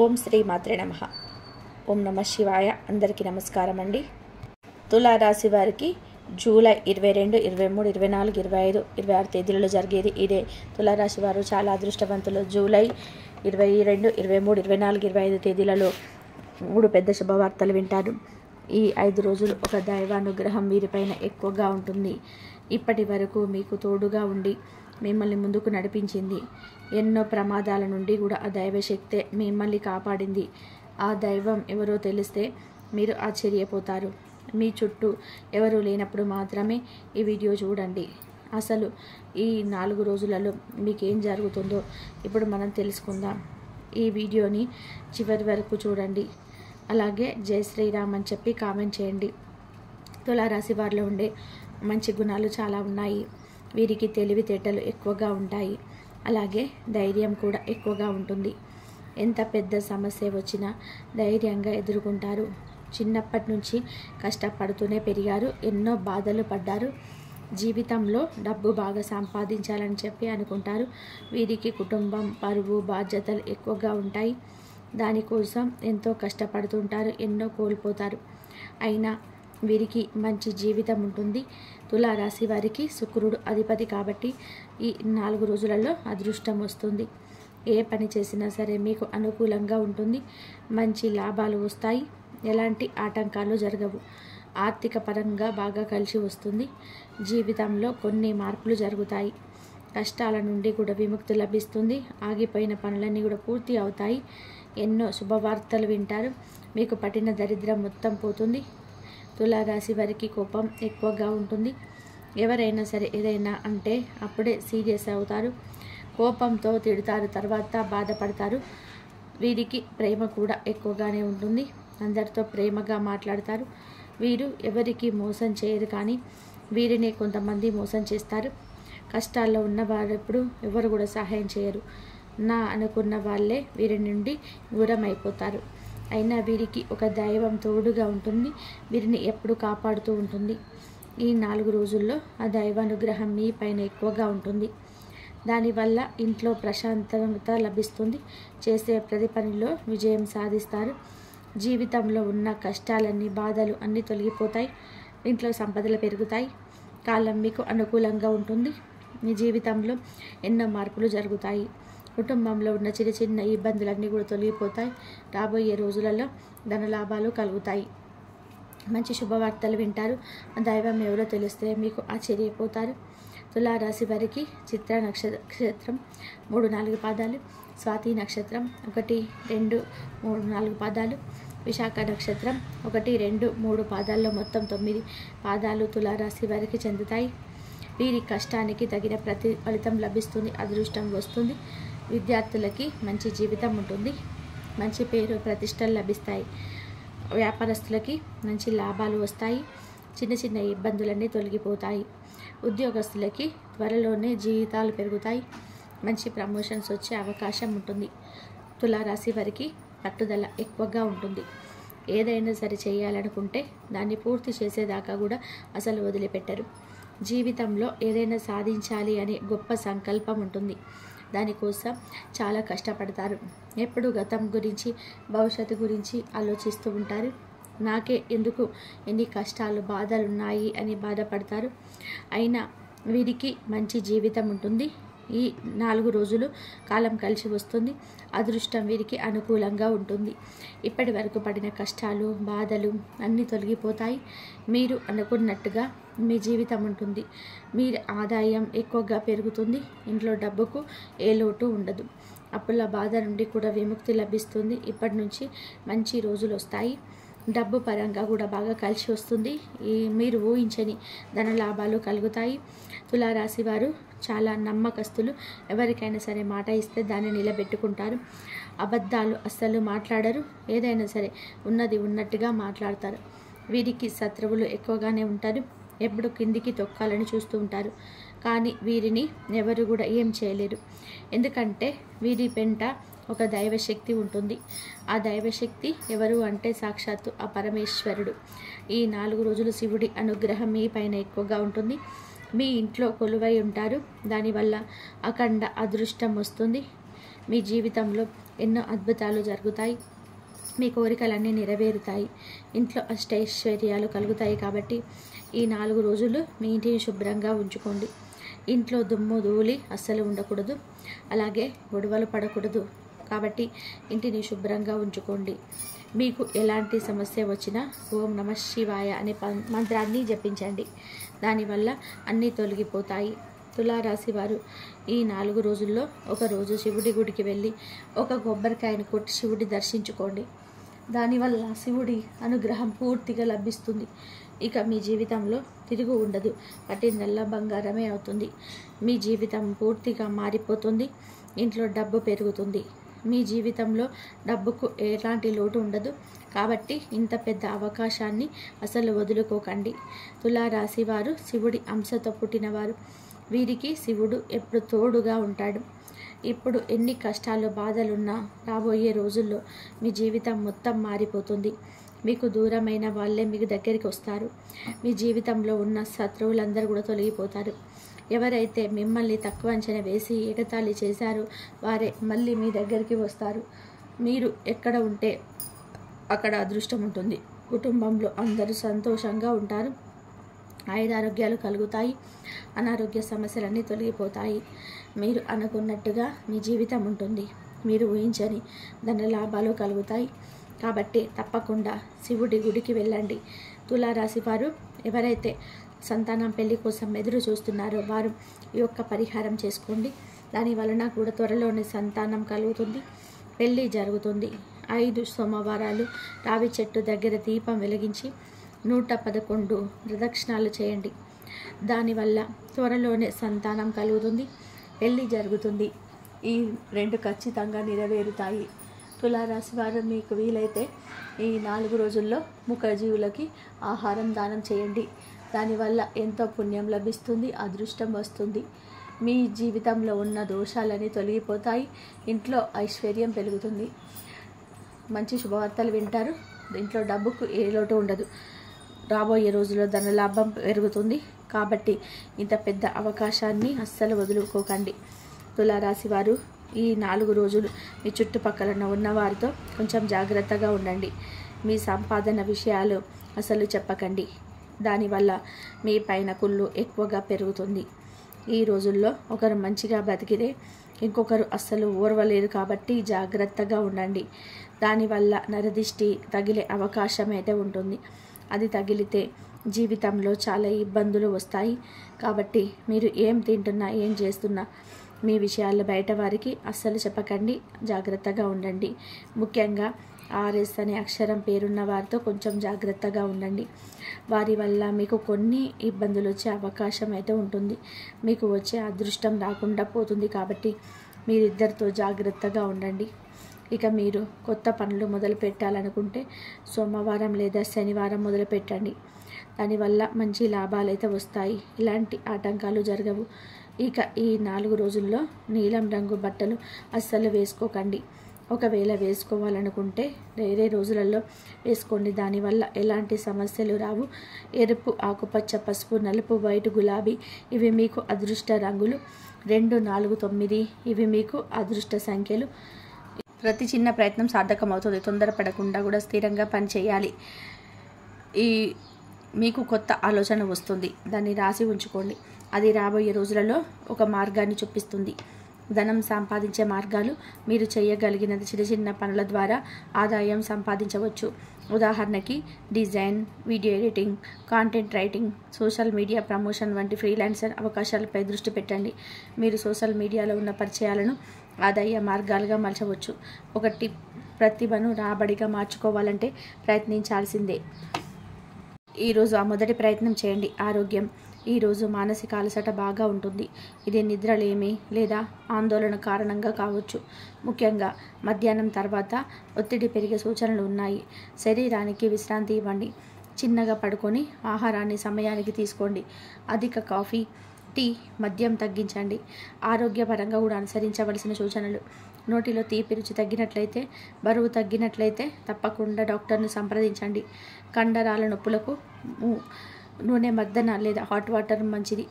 ఓం శ్రీ మాత్రే నమః. ఓం నమః శివాయ. అందరికీ నమస్కారం అండి. తులారాశి వారికి జూలై 22, 23, 24, 25, 26 తేదీలలో జరిగేది ఇదే. తులారాశి వారు చాలా అదృష్టవంతులు. జూలై 22, 23, 24, 25 తేదీలలో 3 పెద్ద శుభవార్తలు వింటారు. ఈ 5 రోజులు ఒక దైవానుగ్రహం వీరిపైన ఎక్కువగా ఉంటుంది. ఇప్పటి వరకు మీకు తోడుగా ఉండి మిమ్మల్ని ముందుకు నడిపించింది. ఎన్నో ప్రమాదాల నుండి కూడా ఆ దైవశక్తే మిమ్మల్ని కాపాడింది. ఆ దైవం ఎవరో తెలిస్తే మీరు ఆశ్చర్యపోతారు. మీ చుట్టూ ఎవరు లేనప్పుడు మాత్రమే ఈ వీడియో చూడండి. అసలు ఈ 4 రోజులలో మీకేం జరుగుతుందో ఇప్పుడు మనం తెలుసుకుందాం. ఈ వీడియోని చివరి వరకు చూడండి. అలాగే జై శ్రీరామ్ అని చెప్పి కామెంట్ చేయండి. తులారాశి వారిలో ఉండే మంచి గుణాలు చాలా ఉన్నాయి. వీరికి తెలివితేటలు ఎక్కువగా ఉంటాయి. అలాగే ధైర్యం కూడా ఎక్కువగా ఉంటుంది. ఎంత పెద్ద సమస్య వచ్చినా ధైర్యంగా ఎదుర్కొంటారు. చిన్నప్పటి నుంచి కష్టపడుతూనే పెరిగారు. ఎన్నో బాధలు పడ్డారు. జీవితంలో డబ్బు బాగా సంపాదించాలని చెప్పి అనుకుంటారు. వీరికి కుటుంబం, పరువు, బాధ్యతలు ఎక్కువగా ఉంటాయి. దానికోసం ఎంతో కష్టపడుతుంటారు. ఎన్నో కోల్పోతారు. అయినా వీరికి మంచి జీవితం ఉంటుంది. తులారాశి వారికి శుక్రుడు అధిపతి కాబట్టి ఈ 4 రోజులలో అదృష్టం వస్తుంది. ఏ పని చేసినా సరే మీకు అనుకూలంగా ఉంటుంది. మంచి లాభాలు వస్తాయి. ఎలాంటి ఆటంకాలు జరగవు. ఆర్థిక పరంగా బాగా కలిసి వస్తుంది. జీవితంలో కొన్ని మార్పులు జరుగుతాయి. కష్టాల నుండి కూడా విముక్తి లభిస్తుంది. ఆగిపోయిన పనులన్నీ కూడా పూర్తి అవుతాయి. ఎన్నో శుభవార్తలు వింటారు. మీకు పట్టిన దరిద్రం మొత్తం పోతుంది. తులారాశి వారికి కోపం ఎక్కువగా ఉంటుంది. ఎవరైనా సరే ఏదైనా అంటే అప్పుడే సీరియస్ అవుతారు. కోపంతో తిడతారు, తర్వాత బాధపడతారు. వీరికి ప్రేమ కూడా ఎక్కువగానే ఉంటుంది. అందరితో ప్రేమగా మాట్లాడతారు. వీరు ఎవరికి మోసం చేయరు, కానీ వీరిని కొంతమంది మోసం చేస్తారు. కష్టాల్లో ఉన్నవారు ఎప్పుడు ఎవరు కూడా సహాయం చేయరు. నా అనుకున్న వాళ్ళే వీరి నుండి దూరం అయిపోతారు. అయినా వీరికి ఒక దైవం తోడుగా ఉంటుంది. వీరిని ఎప్పుడు కాపాడుతూ ఉంటుంది. ఈ 4 రోజుల్లో ఆ దైవానుగ్రహం మీ పైన ఎక్కువగా ఉంటుంది. దానివల్ల ఇంట్లో ప్రశాంతత లభిస్తుంది. చేసే ప్రతి పనిలో విజయం సాధిస్తారు. జీవితంలో ఉన్న కష్టాలన్నీ, బాధలు అన్నీ తొలగిపోతాయి. ఇంట్లో సంపదలు పెరుగుతాయి. కాలం మీకు అనుకూలంగా ఉంటుంది. మీ జీవితంలో ఎన్నో మార్పులు జరుగుతాయి. కుటుంబంలో ఉన్న చిన్న చిన్న ఇబ్బందులన్నీ కూడా తొలగిపోతాయి. రాబోయే రోజులలో ధనలాభాలు కలుగుతాయి. మంచి శుభవార్తలు వింటారు. దైవం ఎవరో తెలిస్తే మీకు ఆశ్చర్యపోతారు. తులారాశి వారికి చిత్ర నక్షత్రం 3, 4 పాదాలు, స్వాతి నక్షత్రం 1, 2, 3, 4 పాదాలు, విశాఖ నక్షత్రం 1, 2, 3 పాదాల్లో మొత్తం 9 పాదాలు తులారాశి వారికి చెందుతాయి. వీరి కష్టానికి తగిన ఫలితం లభిస్తుంది. అదృష్టం వస్తుంది. విద్యార్థులకి మంచి జీవితం ఉంటుంది. మంచి పేరు, ప్రతిష్టలు లభిస్తాయి. వ్యాపారస్తులకి మంచి లాభాలు వస్తాయి. చిన్న చిన్న ఇబ్బందులన్నీ తొలగిపోతాయి. ఉద్యోగస్తులకి త్వరలోనే జీతాలు పెరుగుతాయి. మంచి ప్రమోషన్స్ వచ్చే అవకాశం ఉంటుంది. తులారాశి వారికి పట్టుదల ఎక్కువగా ఉంటుంది. ఏదైనా సరే చేయాలనుకుంటే దాన్ని పూర్తి చేసేదాకా కూడా అసలు వదిలిపెట్టరు. జీవితంలో ఏదైనా సాధించాలి అనే గొప్ప సంకల్పం ఉంటుంది. దానికోసం చాలా కష్టపడతారు. ఎప్పుడు గతం గురించి, భవిష్యత్తు గురించి ఆలోచిస్తూ ఉంటారు. నాకే ఎందుకు ఎన్ని కష్టాలు, బాధలు ఉన్నాయి అని బాధపడతారు. అయినా వీరికి మంచి జీవితం ఉంటుంది. ఈ 4 రోజులు కాలం కలిసి వస్తుంది. అదృష్టం వీరికి అనుకూలంగా ఉంటుంది. ఇప్పటి వరకు పడిన కష్టాలు, బాధలు అన్నీ తొలగిపోతాయి. మీరు అనుకున్నట్టుగా మీ జీవితం ఉంటుంది. మీ ఆదాయం ఎక్కువగా పెరుగుతుంది. ఇంట్లో డబ్బుకు ఏ లోటు ఉండదు. అప్పుల బాధ నుండి కూడా విముక్తి లభిస్తుంది. ఇప్పటి నుంచి మంచి రోజులు వస్తాయి. డబ్బు పరంగా కూడా బాగా కలిసి వస్తుంది. మీరు ఊహించని ధన లాభాలు కలుగుతాయి. తులారాశి వారు చాలా నమ్మకస్తులు. ఎవరికైనా సరే మాట ఇస్తే దాన్ని నిలబెట్టుకుంటారు. అబద్ధాలు అస్సలు మాట్లాడరు. ఏదైనా సరే ఉన్నది ఉన్నట్టుగా మాట్లాడతారు. వీరికి శత్రువులు ఎక్కువగానే ఉంటారు. ఎప్పుడు కిందికి తొక్కాలని చూస్తూ ఉంటారు. కానీ వీరిని ఎవరు కూడా ఏం చేయలేరు. ఎందుకంటే వీరి పెంట ఒక దైవశక్తి ఉంటుంది. ఆ దైవశక్తి ఎవరు అంటే సాక్షాత్తు ఆ పరమేశ్వరుడు. ఈ 4 రోజులు శివుడి అనుగ్రహం మీ పైన ఎక్కువగా ఉంటుంది. మీ ఇంట్లో కొలువై ఉంటారు. దానివల్ల అఖండ అదృష్టం వస్తుంది. మీ జీవితంలో ఎన్నో అద్భుతాలు జరుగుతాయి. మీ కోరికలన్నీ నెరవేరుతాయి. ఇంట్లో అష్టైశ్వర్యాలు కలుగుతాయి. కాబట్టి ఈ 4 రోజులు మీ ఇంటిని శుభ్రంగా ఉంచుకోండి. ఇంట్లో దుమ్ము ధూళి అస్సలు ఉండకూడదు, అలాగే గొడవలు పడకూడదు. కాబట్టి ఇంటిని శుభ్రంగా ఉంచుకోండి. మీకు ఎలాంటి సమస్య వచ్చినా ఓం నమః శివాయ అనే మంత్రాన్ని జపించండి. దానివల్ల అన్నీ తొలగిపోతాయి. తులారాశి వారు ఈ 4 రోజుల్లో ఒకరోజు శివుడి గుడికి వెళ్ళి ఒక కొబ్బరికాయను కొట్టి శివుడి దర్శించుకోండి. దానివల్ల శివుడి అనుగ్రహం పూర్తిగా లభిస్తుంది. ఇక మీ జీవితంలో తిరుగు ఉండదు. పట్టిందల్లా బంగారమే అవుతుంది. మీ జీవితం పూర్తిగా మారిపోతుంది. ఇంట్లో డబ్బు పెరుగుతుంది. మీ జీవితంలో డబ్బుకు ఎలాంటి లోటు ఉండదు. కాబట్టి ఇంత పెద్ద అవకాశాన్ని అసలు వదులుకోకండి. తులారాశి వారు శివుడి అంశతో పుట్టినవారు. వీరికి శివుడు ఎప్పుడు తోడుగా ఉంటాడు. ఇప్పుడు ఎన్ని కష్టాలు బాధలున్నా రాబోయే రోజుల్లో మీ జీవితం మొత్తం మారిపోతుంది. మీకు దూరమైన వాళ్ళే మీకు దగ్గరికి వస్తారు. మీ జీవితంలో ఉన్న శత్రువులందరూ కూడా తొలగిపోతారు. ఎవరైతే మిమ్మల్ని తక్కువ అంచనా వేసి ఎగతాళి చేశారో వారే మళ్ళీ మీ దగ్గరికి వస్తారు. మీరు ఎక్కడ ఉంటే అక్కడ అదృష్టం ఉంటుంది. కుటుంబంలో అందరూ సంతోషంగా ఉంటారు. ఆయురారోగ్యాలు కలుగుతాయి. అనారోగ్య సమస్యలన్నీ తొలగిపోతాయి. మీరు అనుకున్నట్టుగా మీ జీవితం ఉంటుంది. మీరు ఊహించని ధన లాభాలు కలుగుతాయి. కాబట్టి తప్పకుండా శివుడి గుడికి వెళ్ళండి. తులారాశి వారు ఎవరైతే సంతానం పెళ్లి కోసం ఎదురు చూస్తున్నారో వారు ఈ యొక్క పరిహారం చేసుకోండి. దాని వలన కూడా త్వరలోనే సంతానం కలుగుతుంది, పెళ్లి జరుగుతుంది. 5 సోమవారాలు రావి చెట్టు దగ్గర దీపం వెలిగించి 111 ప్రదక్షిణాలు చేయండి. దానివల్ల త్వరలోనే సంతానం కలుగుతుంది, పెళ్లి జరుగుతుంది. ఈ 2 ఖచ్చితంగా నెరవేరుతాయి. తులారాశి వారు మీకు వీలైతే ఈ 4 రోజుల్లో మూగజీవులకి ఆహారం దానం చేయండి. దానివల్ల ఎంతో పుణ్యం లభిస్తుంది, అదృష్టం వస్తుంది. మీ జీవితంలో ఉన్న దోషాలన్నీ తొలగిపోతాయి. ఇంట్లో ఐశ్వర్యం పెరుగుతుంది. మంచి శుభవార్తలు వింటారు. ఇంట్లో డబ్బుకు ఏ లోటు ఉండదు. రాబోయే రోజుల్లో ధనలాభం పెరుగుతుంది. కాబట్టి ఇంత పెద్ద అవకాశాన్ని అస్సలు వదులుకోకండి. తులారాశి వారు ఈ 4 రోజులు మీ చుట్టుపక్కల ఉన్న వారితో కొంచెం జాగ్రత్తగా ఉండండి. మీ సంపాదన విషయాలు అసలు చెప్పకండి. దానివల్ల మీ పైన కుళ్ళు ఎక్కువగా పెరుగుతుంది. ఈ రోజుల్లో ఒకరు మంచిగా బ్రతికితే ఇంకొకరు అస్సలు ఓర్వలేరు. కాబట్టి జాగ్రత్తగా ఉండండి. దానివల్ల నరదిష్టి తగిలే అవకాశం అయితే ఉంటుంది. అది తగిలితే జీవితంలో చాలా ఇబ్బందులు వస్తాయి. కాబట్టి మీరు ఏం తింటున్నా ఏం చేస్తున్నా మీ విషయాలు బయట వారికి అస్సలు చెప్పకండి. జాగ్రత్తగా ఉండండి. ముఖ్యంగా ఆర్ఎస్ అనే అక్షరం పేరున్న వారితో కొంచెం జాగ్రత్తగా ఉండండి. వారి వల్ల మీకు కొన్ని ఇబ్బందులు వచ్చే అవకాశం అయితే ఉంటుంది. మీకు వచ్చే అదృష్టం రాకుండా పోతుంది. కాబట్టి మీరిద్దరితో జాగ్రత్తగా ఉండండి. ఇక మీరు కొత్త పనులు మొదలు పెట్టాలనుకుంటే సోమవారం లేదా శనివారం మొదలు పెట్టండి. దానివల్ల మంచి లాభాలు అయితే వస్తాయి. ఇలాంటి ఆటంకాలు జరగవు. ఇక ఈ 4 రోజుల్లో నీలం రంగు బట్టలు అస్సలు వేసుకోకండి. ఒకవేళ వేసుకోవాలనుకుంటే వేరే రోజులలో వేసుకోండి. దానివల్ల ఎలాంటి సమస్యలు రావు. ఎరుపు, ఆకుపచ్చ, పసుపు, నలుపు, వైట్, గులాబీ ఇవి మీకు అదృష్ట రంగులు. 2, 4, 9 ఇవి మీకు అదృష్ట సంఖ్యలు. ప్రతి చిన్న ప్రయత్నం సార్థకమవుతుంది. తొందరపడకుండా కూడా స్థిరంగా పనిచేయాలి. మీకు కొత్త ఆలోచన వస్తుంది. దాన్ని రాసి ఉంచుకోండి. అది రాబోయే రోజులలో ఒక మార్గాన్ని చూపిస్తుంది. ధనం సంపాదించే మార్గాలు మీరు చేయగలిగిన చిన్న చిన్న పనుల ద్వారా ఆదాయం సంపాదించవచ్చు. ఉదాహరణకి design, video editing, content writing, social media promotion వంటి ఫ్రీలాన్సర్ అవకాశాలపై దృష్టి పెట్టండి. మీరు సోషల్ మీడియాలో ఉన్న పరిచయాలను ఆదాయ మార్గాలుగా మలచవచ్చు. ఒకటి ప్రతిభను రాబడిగా మార్చుకోవాలంటే ప్రయత్నించాల్సిందే. ఈరోజు ఆ మొదటి ప్రయత్నం చేయండి. ఆరోగ్యం. ఈరోజు మానసిక అలసట బాగా ఉంటుంది. ఇది నిద్రలేమి లేదా ఆందోళన కారణంగా కావచ్చు. ముఖ్యంగా మధ్యాహ్నం తర్వాత ఒత్తిడి పెరిగే సూచనలు ఉన్నాయి. శరీరానికి విశ్రాంతి ఇవ్వండి. చిన్నగా పడుకొని ఆహారాన్ని సమయానికి తీసుకోండి. అధిక కాఫీ, టీ, మద్యం తగ్గించండి. ఆరోగ్యపరంగా కూడా అనుసరించవలసిన సూచనలు: నోటిలో తీపి రుచి తగ్గినట్లయితే, బరువు తగ్గినట్లయితే తప్పకుండా డాక్టర్ను సంప్రదించండి. కండరాల నొప్పులకు నూనె మర్దన లేదా హాట్ వాటర్ మంచిది.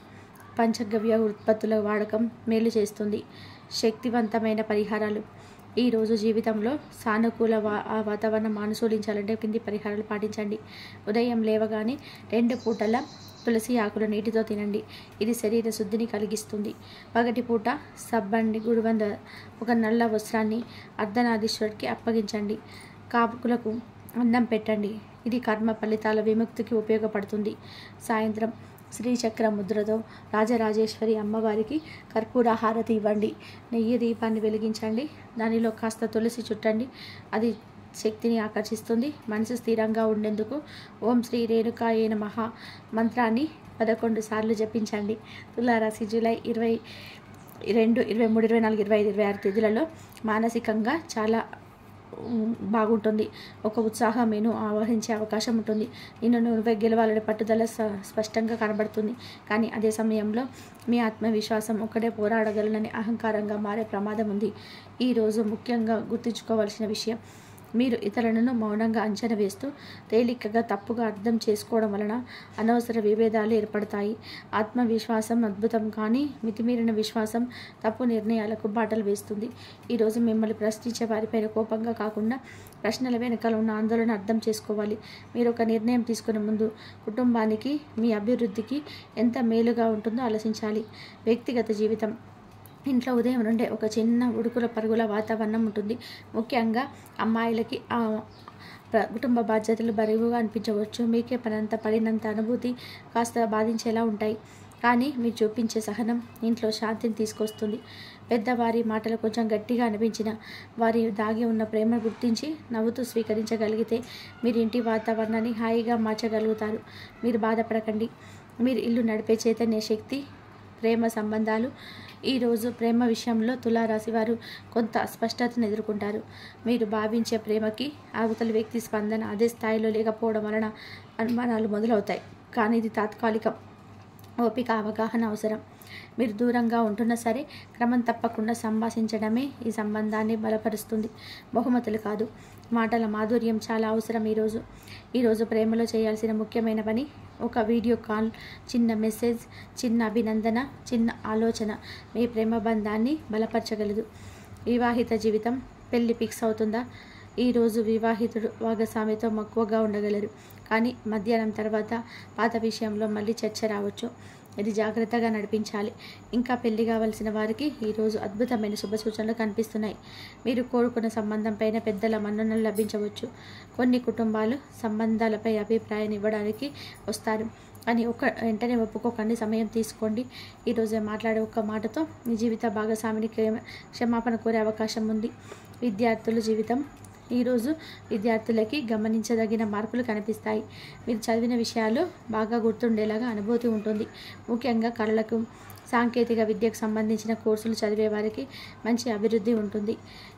పంచగవ్య ఉత్పత్తుల వాడకం మేలు చేస్తుంది. శక్తివంతమైన పరిహారాలు. ఈరోజు జీవితంలో సానుకూల వాతావరణం అనుకూలించాలంటే కింది పరిహారాలు పాటించండి. ఉదయం లేవగానే 2 పూటల తులసి ఆకులు నీటితో తినండి. ఇది శరీర శుద్ధిని కలిగిస్తుంది. పగటి పూట సబ్బండి గుడివంద ఒక నల్ల వస్త్రాన్ని అర్ధనారీశ్వరుడికి అప్పగించండి. కాపుకులకు అన్నం పెట్టండి. ఇది కర్మ ఫలితాల విముక్తికి ఉపయోగపడుతుంది. సాయంత్రం శ్రీచక్ర ముద్రతో రాజరాజేశ్వరి అమ్మవారికి కర్పూర హారతి ఇవ్వండి. నెయ్యి దీపాన్ని వెలిగించండి. దానిలో కాస్త తులసి చుట్టండి. అది శక్తిని ఆకర్షిస్తుంది. మనసు స్థిరంగా ఉండేందుకు ఓం శ్రీ రేణుకాయే నమః మంత్రాన్ని 11 సార్లు జపించండి. తులారాశి జూలై 22, 23, 24, 25, 26 తేదీలలో మానసికంగా చాలా బాగుంటుంది. ఒక ఉత్సాహమేను ఆవహించే అవకాశం ఉంటుంది. నువ్వే గెలవాలనే పట్టుదల స్పష్టంగా కనబడుతుంది. కానీ అదే సమయంలో మీ ఆత్మవిశ్వాసం ఒక్కడే పోరాడగలనని అహంకారంగా మారే ప్రమాదం ఉంది. ఈరోజు ముఖ్యంగా గుర్తుంచుకోవాల్సిన విషయం, మీరు ఇతరులను మౌనంగా అంచనా వేస్తూ తేలికగా తప్పుగా అర్థం చేసుకోవడం వలన అనవసర విభేదాలు ఏర్పడతాయి. ఆత్మవిశ్వాసం అద్భుతం, కానీ మితిమీరిన విశ్వాసం తప్పు నిర్ణయాలకు బాటలు వేస్తుంది. ఈరోజు మిమ్మల్ని ప్రశ్నించే వారిపైన కోపంగా కాకుండా ప్రశ్నల వెనకాల ఉన్న ఆందోళన అర్థం చేసుకోవాలి. మీరు ఒక నిర్ణయం తీసుకునే ముందు కుటుంబానికి, మీ అభివృద్ధికి ఎంత మేలుగా ఉంటుందో ఆలోచించాలి. వ్యక్తిగత జీవితం. ఇంట్లో ఉదయం నుండే ఒక చిన్న ఉడుకుల పరుగుల వాతావరణం ఉంటుంది. ముఖ్యంగా అమ్మాయిలకి కుటుంబ బాధ్యతలు బరువుగా అనిపించవచ్చు. మీకే పనంత పడినంత అనుభూతి కాస్త బాధించేలా ఉంటాయి. కానీ మీరు చూపించే సహనం ఇంట్లో శాంతిని తీసుకొస్తుంది. పెద్దవారి మాటలు కొంచెం గట్టిగా అనిపించిన వారి దాగి ఉన్న ప్రేమను గుర్తించి నవ్వుతూ స్వీకరించగలిగితే మీరు ఇంటి వాతావరణాన్ని హాయిగా మార్చగలుగుతారు. మీరు బాధపడకండి. మీరు ఇల్లు నడిపే చైతన్య శక్తి. ప్రేమ సంబంధాలు. ఈరోజు ప్రేమ విషయంలో తులారాశి వారు కొంత అస్పష్టతను ఎదుర్కొంటారు. మీరు భావించే ప్రేమకి అవతలి వ్యక్తి స్పందన అదే స్థాయిలో లేకపోవడం వలన అనుమానాలు మొదలవుతాయి. కానీ ఇది తాత్కాలికం. ఓపిక, అవగాహన అవసరం. మీరు దూరంగా ఉంటున్నా సరే క్రమం తప్పకుండా సంభాషించడమే ఈ సంబంధాన్ని బలపరుస్తుంది. బహుమతులు కాదు, మాటల మాధుర్యం చాలా అవసరం. ఈరోజు ప్రేమలో చేయాల్సిన ముఖ్యమైన పని ఒక వీడియో కాల్, చిన్న మెసేజ్, చిన్న అభినందన, చిన్న ఆలోచన మీ ప్రేమ బంధాన్ని బలపరచగలదు. వివాహిత జీవితం. పెళ్లి ఫిక్స్ అవుతుందా? ఈరోజు వివాహితుడు భాగస్వామితో మక్కువగా ఉండగలరు. కానీ మధ్యాహ్నం తర్వాత పాత విషయంలో మళ్ళీ చర్చ రావచ్చు. ఇది జాగ్రత్తగా నడిపించాలి. ఇంకా పెళ్లి కావలసిన వారికి ఈరోజు అద్భుతమైన శుభసూచనలు కనిపిస్తున్నాయి. మీరు కోరుకున్న సంబంధం పైన పెద్దల మన్ననలు లభించవచ్చు. కొన్ని కుటుంబాలు సంబంధాలపై అభిప్రాయాన్ని ఇవ్వడానికి వస్తారు, కానీ వెంటనే ఒప్పుకోకండి. సమయం తీసుకోండి. ఈరోజే మాట్లాడే ఒక్క మాటతో మీ జీవిత భాగస్వామిని క్షమాపణ కోరే అవకాశం ఉంది. విద్యార్థుల జీవితం. ఈరోజు విద్యార్థులకి గమనించదగిన మార్పులు కనిపిస్తాయి. మీరు చదివిన విషయాలు బాగా గుర్తుండేలాగా అనుభూతి ఉంటుంది. ముఖ్యంగా కళలకు, సాంకేతిక విద్యకు సంబంధించిన కోర్సులు చదివే వారికి మంచి అభివృద్ధి ఉంటుంది.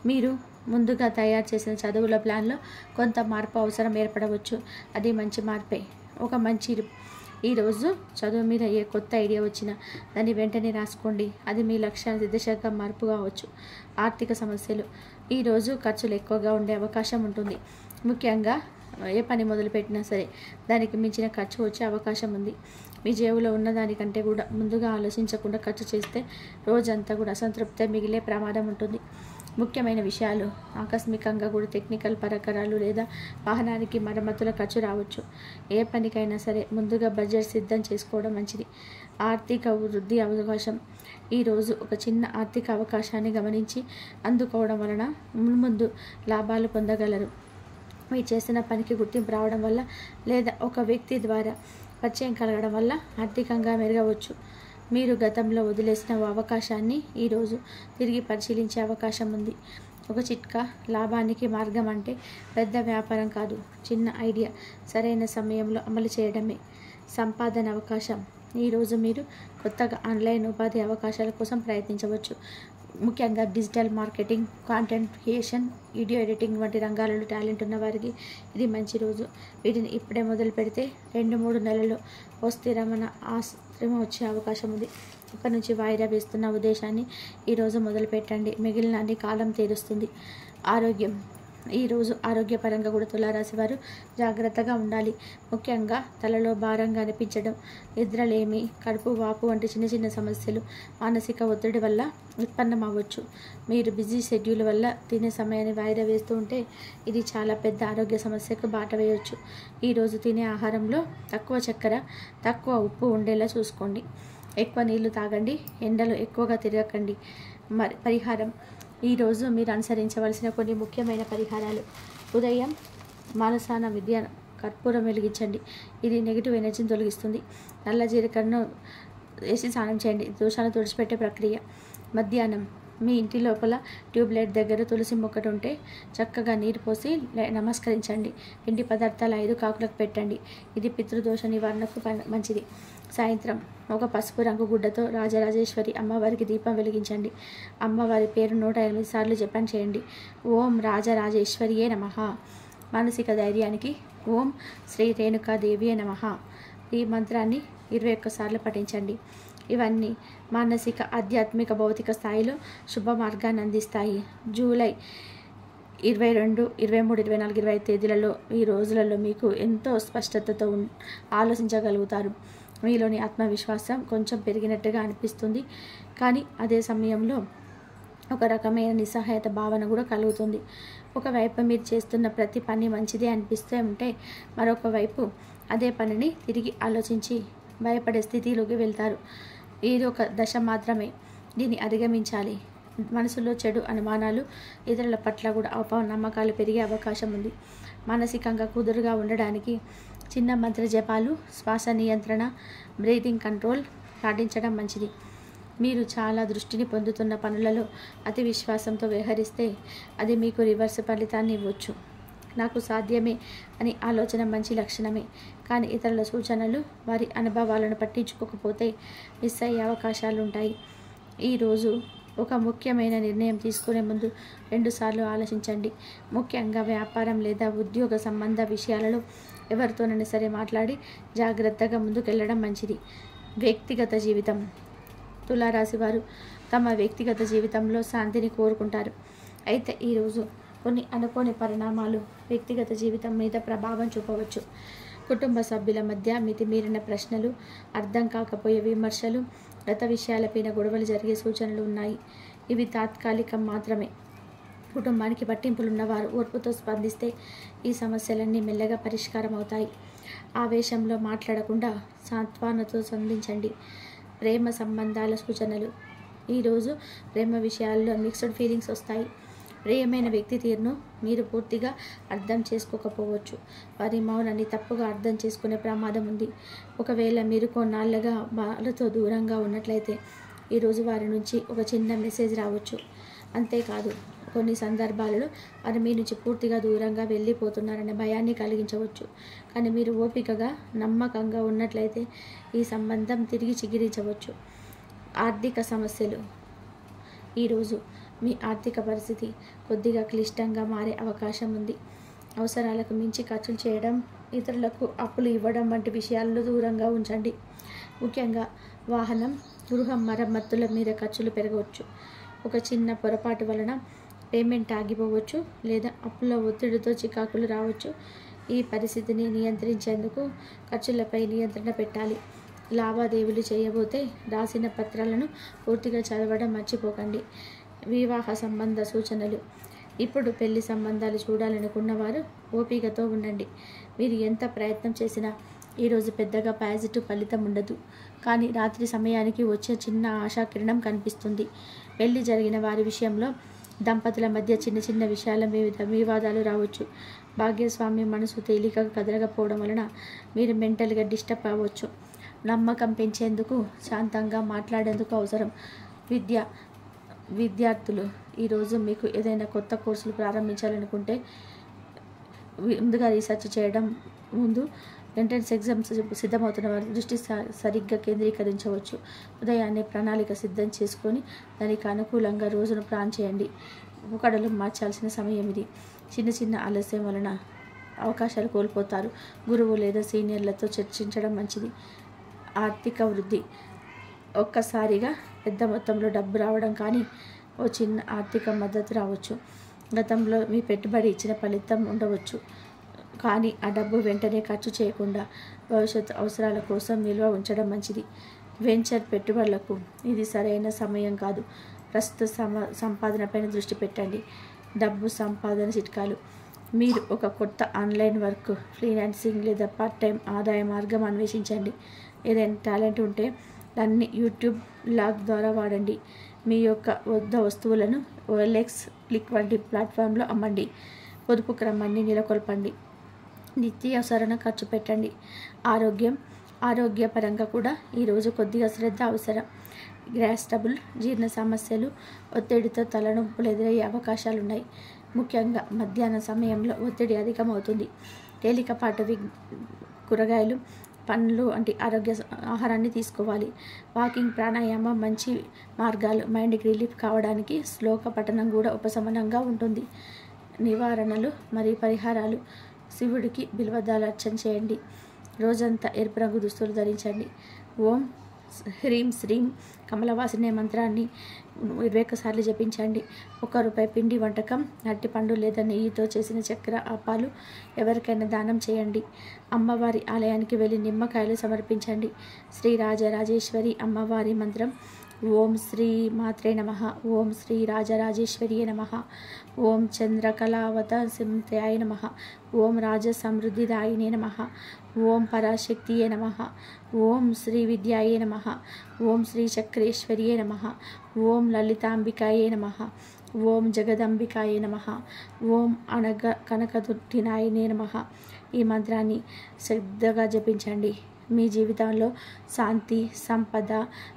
మీరు ముందుగా తయారు చేసిన చదువుల ప్లాన్లో కొంత మార్పు అవసరం ఏర్పడవచ్చు. అది మంచి మార్పే. ఒక మంచి ఈరోజు చదువు మీద ఏ కొత్త ఐడియా వచ్చినా దాన్ని వెంటనే రాసుకోండి. అది మీ లక్ష్యాన్ని దిశగా మార్పు కావచ్చు. ఆర్థిక సమస్యలు. ఈరోజు ఖర్చులు ఎక్కువగా ఉండే అవకాశం ఉంటుంది. ముఖ్యంగా ఏ పని మొదలుపెట్టినా సరే దానికి మించిన ఖర్చు వచ్చే అవకాశం ఉంది. మీ జేబులో ఉన్న దానికంటే కూడా ముందుగా ఆలోచించకుండా ఖర్చు చేస్తే రోజంతా కూడా అసంతృప్తి మిగిలే ప్రమాదం ఉంటుంది. ముఖ్యమైన విషయాలు. ఆకస్మికంగా కూడా టెక్నికల్ పరికరాలు లేదా వాహనానికి మరమ్మతుల ఖర్చు రావచ్చు. ఏ పనికైనా సరే ముందుగా బడ్జెట్ సిద్ధం చేసుకోవడం మంచిది. ఆర్థిక వృద్ధి అవకాశం. ఈరోజు ఒక చిన్న ఆర్థిక అవకాశాన్ని గమనించి అందుకోవడం వలన ముందు లాభాలు పొందగలరు. మీరు చేసిన పనికి గుర్తింపు రావడం వల్ల లేదా ఒక వ్యక్తి ద్వారా పరిచయం కలగడం వల్ల ఆర్థికంగా మెరుగవచ్చు. మీరు గతంలో వదిలేసిన అవకాశాన్ని ఈరోజు తిరిగి పరిశీలించే అవకాశం ఉంది. ఒక చిట్కా. లాభానికి మార్గం అంటే పెద్ద వ్యాపారం కాదు, చిన్న ఐడియా సరైన సమయంలో అమలు చేయడమే. సంపాదన అవకాశం. ఈరోజు మీరు కొత్తగా ఆన్లైన్ ఉపాధి అవకాశాల కోసం ప్రయత్నించవచ్చు. ముఖ్యంగా digital marketing, content creation, video editing వంటి రంగాలలో టాలెంట్ ఉన్న వారికి ఇది మంచి రోజు. వీటిని ఇప్పుడే మొదలు పెడితే 2-3 నెలల్లో ఓ స్థిరమైన ఆశ్రమం వచ్చే అవకాశం ఉంది. ఇప్పటి నుంచి వాయిదా వేస్తున్న ఉద్దేశాన్ని ఈరోజు మొదలు పెట్టండి. మిగిలిన అన్ని కాలం తీరుస్తుంది. ఆరోగ్యం. ఈరోజు ఆరోగ్యపరంగా కూడా తులారాశి వారు జాగ్రత్తగా ఉండాలి. ముఖ్యంగా తలలో భారంగా అనిపించడం, నిద్రలేమి, కడుపు వాపు వంటి చిన్న చిన్న సమస్యలు మానసిక ఒత్తిడి వల్ల ఉత్పన్నం అవ్వచ్చు. మీరు బిజీ షెడ్యూల్ వల్ల తినే సమయాన్ని వాయిదా వేస్తూ ఉంటే ఇది చాలా పెద్ద ఆరోగ్య సమస్యకు బాట వేయవచ్చు. ఈరోజు తినే ఆహారంలో తక్కువ చక్కెర, తక్కువ ఉప్పు ఉండేలా చూసుకోండి. ఎక్కువ నీళ్లు తాగండి. ఎండలో ఎక్కువగా తిరగకండి. పరిహారం: ఈరోజు మీరు అనుసరించవలసిన కొన్ని ముఖ్యమైన పరిహారాలు. ఉదయం మానసాన విద్య కర్పూరం వెలిగించండి. ఇది నెగిటివ్ ఎనర్జీని తొలగిస్తుంది. నల్ల జీలకర్రను వేసి స్నానం చేయండి. దోషాలను తుడిచిపెట్టే ప్రక్రియ. మధ్యాహ్నం మీ ఇంటి లోపల ట్యూబ్లైట్ దగ్గర తులసి మొక్కటి ఉంటే చక్కగా నీరు పోసి నమస్కరించండి. పిండి పదార్థాలు 5 కాకులకు పెట్టండి. ఇది పితృదోష నివారణకు మంచిది. సాయంత్రం ఒక పసుపు రంగు గుడ్డతో రాజరాజేశ్వరి అమ్మవారికి దీపం వెలిగించండి. అమ్మవారి పేరు 108 సార్లు జపం చేయండి. ఓం రాజరాజేశ్వరియే నమః. మానసిక ధైర్యానికి ఓం శ్రీ రేణుకాదేవియే నమః. ఈ మంత్రాన్ని 21 సార్లు పఠించండి. ఇవన్నీ మానసిక, ఆధ్యాత్మిక, భౌతిక స్థాయిలో శుభ మార్గాన్ని అందిస్తాయి. జూలై 22, 23, 24, 25 తేదీలలో ఈ రోజులలో మీకు ఎంతో స్పష్టతతో ఆలోచించగలుగుతారు. మీలోని ఆత్మవిశ్వాసం కొంచెం పెరిగినట్టుగా అనిపిస్తుంది. కానీ అదే సమయంలో ఒక రకమైన నిస్సహాయత భావన కూడా కలుగుతుంది. ఒకవైపు మీరు చేస్తున్న ప్రతి పని మంచిదే అనిపిస్తూ ఉంటే మరొక వైపు అదే పనిని తిరిగి ఆలోచించి భయపడే స్థితిలోకి వెళ్తారు. ఇది ఒక దశ మాత్రమే. దీన్ని అధిగమించాలి. మనసులో చెడు అనుమానాలు, ఇతరుల పట్ల కూడా అపనమ్మకాలు పెరిగే అవకాశం ఉంది. మానసికంగా కుదురుగా ఉండడానికి చిన్న మంత్ర జపాలు, శ్వాస నియంత్రణ, బ్రీతింగ్ కంట్రోల్ పాటించడం మంచిది. మీరు చాలా దృష్టిని పొందుతున్న పనులలో అతి విశ్వాసంతో వ్యవహరిస్తే అది మీకు రివర్స్ ఫలితాన్ని ఇవ్వచ్చు. నాకు సాధ్యమే అని ఆలోచన మంచి లక్షణమే. కానీ ఇతరుల సూచనలు, వారి అనుభవాలను పట్టించుకోకపోతే మిస్ అయ్యే అవకాశాలు ఉంటాయి. ఈరోజు ఒక ముఖ్యమైన నిర్ణయం తీసుకునే ముందు 2 సార్లు ఆలోచించండి. ముఖ్యంగా వ్యాపారం లేదా ఉద్యోగ సంబంధ విషయాలలో ఎవరితోనైనా సరే మాట్లాడి జాగ్రత్తగా ముందుకెళ్ళడం మంచిది. వ్యక్తిగత జీవితం. తులారాశి వారు తమ వ్యక్తిగత జీవితంలో శాంతిని కోరుకుంటారు. అయితే ఈరోజు కొన్ని అనుకోని పరిణామాలు వ్యక్తిగత జీవితం మీద ప్రభావం చూపవచ్చు. కుటుంబ సభ్యుల మధ్య మితిమీరిన ప్రశ్నలు, అర్థం కాకపోయే విమర్శలు, గత విషయాలపైన గొడవలు జరిగే సూచనలు ఉన్నాయి. ఇవి తాత్కాలికం మాత్రమే. కుటుంబానికి పట్టింపులున్నవారు ఓర్పుతో స్పందిస్తే ఈ సమస్యలన్నీ మెల్లగా పరిష్కారం అవుతాయి. ఆవేశంలో మాట్లాడకుండా సాంత్వనతో స్పందించండి. ప్రేమ సంబంధాల సూచనలు. ఈరోజు ప్రేమ విషయాల్లో మిక్స్డ్ ఫీలింగ్స్ వస్తాయి. ప్రియమైన వ్యక్తి తీరును మీరు పూర్తిగా అర్థం చేసుకోకపోవచ్చు. వారి మౌనాన్ని తప్పుగా అర్థం చేసుకునే ప్రమాదం ఉంది. ఒకవేళ మీరు కొన్నాళ్ళుగా వాళ్ళతో దూరంగా ఉన్నట్లయితే ఈరోజు వారి నుంచి ఒక చిన్న మెసేజ్ రావచ్చు. అంతేకాదు, కొన్ని సందర్భాలలో వారు మీ నుంచి పూర్తిగా దూరంగా వెళ్ళిపోతున్నారనే భయాన్ని కలిగించవచ్చు. కానీ మీరు ఓపికగా, నమ్మకంగా ఉన్నట్లయితే ఈ సంబంధం తిరిగి చిగురించవచ్చు. ఆర్థిక సమస్యలు. ఈరోజు మీ ఆర్థిక పరిస్థితి కొద్దిగా క్లిష్టంగా మారే అవకాశం ఉంది. అవసరాలకు మించి ఖర్చులు చేయడం, ఇతరులకు అప్పులు ఇవ్వడం వంటి విషయాల్లో దూరంగా ఉంచండి. ముఖ్యంగా వాహనం, గృహం మరమ్మతుల మీద ఖర్చులు పెరగవచ్చు. ఒక చిన్న పొరపాటు వలన పేమెంట్ ఆగిపోవచ్చు లేదా అప్పుల ఒత్తిడితో చికాకులు రావచ్చు. ఈ పరిస్థితిని నియంత్రించేందుకు ఖర్చులపై నియంత్రణ పెట్టాలి. లావాదేవీలు చేయబోతే రాసిన పత్రాలను పూర్తిగా చదవడం మర్చిపోకండి. వివాహ సంబంధ సూచనలు. ఇప్పుడు పెళ్లి సంబంధాలు చూడాలనుకున్నవారు ఓపికతో ఉండండి. మీరు ఎంత ప్రయత్నం చేసినా ఈరోజు పెద్దగా పాజిటివ్ ఫలితం ఉండదు. కానీ రాత్రి సమయానికి వచ్చే చిన్న ఆశాకిరణం కనిపిస్తుంది. పెళ్లి జరిగిన వారి విషయంలో దంపతుల మధ్య చిన్న చిన్న విషయాల మీద వివాదాలు రావచ్చు. భాగ్యస్వామి మనసు తేలికగా కదలకపోవడం వలన మీరు మెంటల్గా డిస్టర్బ్ అవ్వచ్చు. నమ్మకం పెంచేందుకు శాంతంగా మాట్లాడేందుకు అవసరం. విద్యార్థులు, ఈరోజు మీకు ఏదైనా కొత్త కోర్సులు ప్రారంభించాలనుకుంటే ముందుగా రీసెర్చ్ చేయడం, ముందు ఎంట్రన్స్ ఎగ్జామ్స్ సిద్ధమవుతున్న వారి దృష్టి సరిగ్గా కేంద్రీకరించవచ్చు. ఉదయాన్నే ప్రణాళిక సిద్ధం చేసుకొని దానికి అనుకూలంగా రోజును ప్లాన్ చేయండి. ఒకడలు మార్చాల్సిన సమయం ఇది. చిన్న చిన్న ఆలస్యం వలన అవకాశాలు కోల్పోతారు. గురువు లేదా సీనియర్లతో చర్చించడం మంచిది. ఆర్థిక వృద్ధి. ఒక్కసారిగా పెద్ద మొత్తంలో డబ్బు రావడం కానీ ఓ చిన్న ఆర్థిక మద్దతు రావచ్చు. గతంలో మీ పెట్టుబడి ఇచ్చిన ఫలితం ఉండవచ్చు, కానీ ఆ డబ్బు వెంటనే ఖర్చు చేయకుండా భవిష్యత్ అవసరాల కోసం నిల్వ ఉంచడం మంచిది. వెంచర్ పెట్టుబడులకు ఇది సరైన సమయం కాదు. ప్రస్తుత సంపాదనపైన దృష్టి పెట్టండి. డబ్బు సంపాదన చిట్కాలు. మీరు ఒక కొత్త ఆన్లైన్ వర్క్, ఫ్రీలాన్సింగ్ లేదా పార్ట్ టైం ఆదాయ మార్గం అన్వేషించండి. ఏదైనా టాలెంట్ ఉంటే దాన్ని యూట్యూబ్ బ్లాగ్ ద్వారా వాడండి. మీ యొక్క వస్తువులను OLX, క్లిక్ వంటి ప్లాట్ఫామ్లో అమ్మండి. పొదుపు క్రమాన్ని నెలకొల్పండి. నిత్యావసరణ ఖర్చు పెట్టండి. ఆరోగ్యపరంగా కూడా ఈరోజు కొద్దిగా శ్రద్ధ అవసరం. గ్యాస్ ట్రబుల్, జీర్ణ సమస్యలు, ఒత్తిడితో తలనొప్పులు ఎదురయ్యే అవకాశాలున్నాయి. ముఖ్యంగా మధ్యాహ్న సమయంలో ఒత్తిడి అధికమవుతుంది. తేలికపాటి కూరగాయలు, పండ్లు వంటి ఆహారాన్ని తీసుకోవాలి. వాకింగ్, ప్రాణాయామం మంచి మార్గాలు. మైండ్కి రిలీఫ్ కావడానికి శ్లోక పఠనం కూడా ఉపశమనంగా ఉంటుంది. నివారణలు మరియు పరిహారాలు. శివుడికి బిల్వదళార్చన చేయండి. రోజంతా ఎరుపు రంగు దుస్తులు ధరించండి. ఓం హ్రీం శ్రీం కమలవాసినే మంత్రాన్ని 21 సార్లు జపించండి. ₹1 పిండి వంటకం, అరటిపండు లేదా నెయ్యితో చేసిన చక్కెర అప్పాలు ఎవరికైనా దానం చేయండి. అమ్మవారి ఆలయానికి వెళ్ళి నిమ్మకాయలు సమర్పించండి. శ్రీ రాజరాజేశ్వరి అమ్మవారి మంత్రం. ఓం శ్రీ మాత్రే నమః. ఓం శ్రీ రాజరాజేశ్వరియే నమః. ఓం చంద్రకళావత సింధ్యాయ నమః. ఓం రాజ సమృద్ధిదాయినే నమః. ఓం పరాశక్తియే నమః. ఓం శ్రీ విద్యాయే నమః. ఓం శ్రీ చక్రేశ్వరియే నమః. ఓం లలితాంబికాయే నమః. ఓం జగదంబికాయే నమః. ఓం కనకదుర్టినాయనే నమః. ఈ మంత్రాన్ని శ్రద్ధగా జపించండి. మీ జీవితంలో శాంతి, సంపద,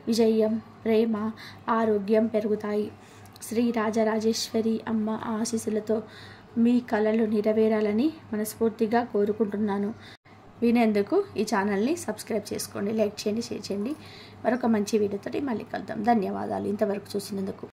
విజయం, ప్రేమ, ఆరోగ్యం పెరుగుతాయి. శ్రీ రాజరాజేశ్వరి అమ్మ ఆశీస్సులతో మీ కలలు నెరవేరాలని మనస్ఫూర్తిగా కోరుకుంటున్నాను. వినేందుకు ఈ ఛానల్ని సబ్స్క్రైబ్ చేసుకోండి, లైక్ చేయండి, షేర్ చేయండి. మరొక మంచి వీడియోతో మళ్ళీ కలుద్దాం. ధన్యవాదాలు ఇంతవరకు చూసినందుకు.